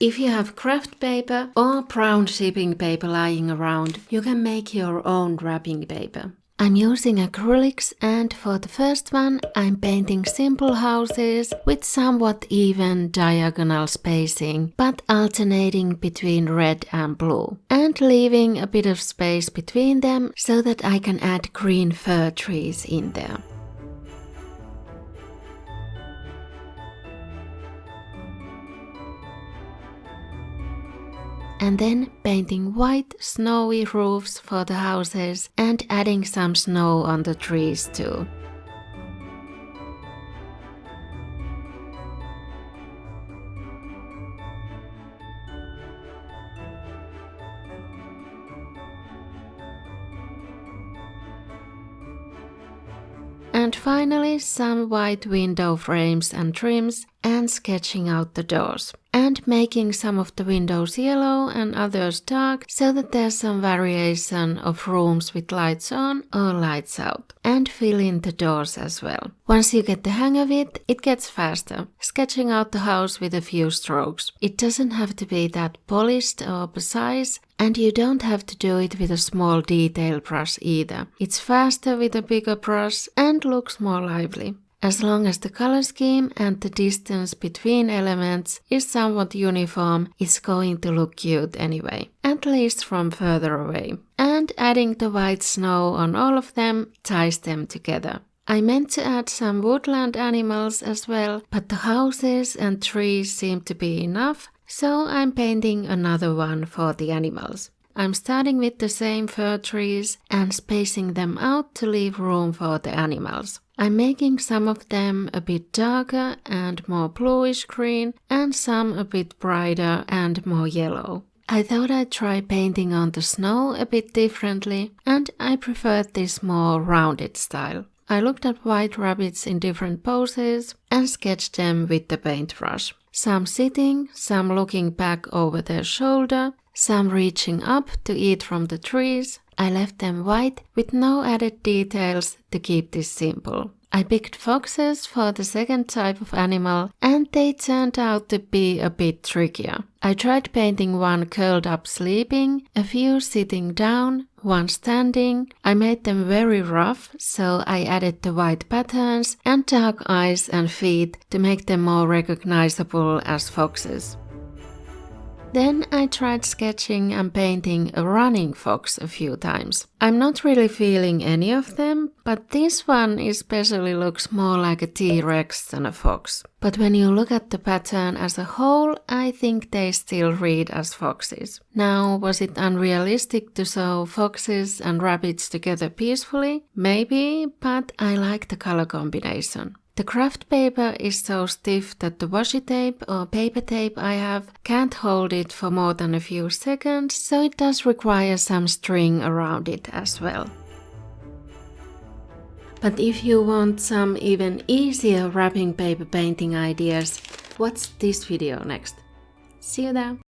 If you have Kraft paper or brown shipping paper lying around, you can make your own wrapping paper. I'm using acrylics, and for the first one I'm painting simple houses with somewhat even diagonal spacing, but alternating between red and blue, and leaving a bit of space between them so that I can add green fir trees in there. And then painting white snowy roofs for the houses and adding some snow on the trees too. And finally some white window frames and trims and sketching out the doors. And making some of the windows yellow and others dark so that there's some variation of rooms with lights on or lights out. And fill in the doors as well. Once you get the hang of it, it gets faster. Sketching out the house with a few strokes. It doesn't have to be that polished or precise, and you don't have to do it with a small detail brush either. It's faster with a bigger brush and looks more lively. As long as the color scheme and the distance between elements is somewhat uniform, it's going to look cute anyway, at least from further away. And adding the white snow on all of them ties them together. I meant to add some woodland animals as well, but the houses and trees seem to be enough, so I'm painting another one for the animals. I'm starting with the same fir trees and spacing them out to leave room for the animals. I'm making some of them a bit darker and more bluish green and some a bit brighter and more yellow. I thought I'd try painting on the snow a bit differently, and I preferred this more rounded style. I looked at white rabbits in different poses and sketched them with the paintbrush. Some sitting, some looking back over their shoulder, some reaching up to eat from the trees. I left them white with no added details to keep this simple. I picked foxes for the second type of animal, and they turned out to be a bit trickier. I tried painting one curled up sleeping, a few sitting down, one standing. I made them very rough, so I added the white patterns and dark eyes and feet to make them more recognizable as foxes. Then I tried sketching and painting a running fox a few times. I'm not really feeling any of them, but this one especially looks more like a T-Rex than a fox. But when you look at the pattern as a whole, I think they still read as foxes. Now, was it unrealistic to sew foxes and rabbits together peacefully? Maybe, but I like the color combination. The Kraft paper is so stiff that the washi tape or paper tape I have can't hold it for more than a few seconds, so it does require some string around it as well. But if you want some even easier wrapping paper painting ideas, watch this video next. See you there!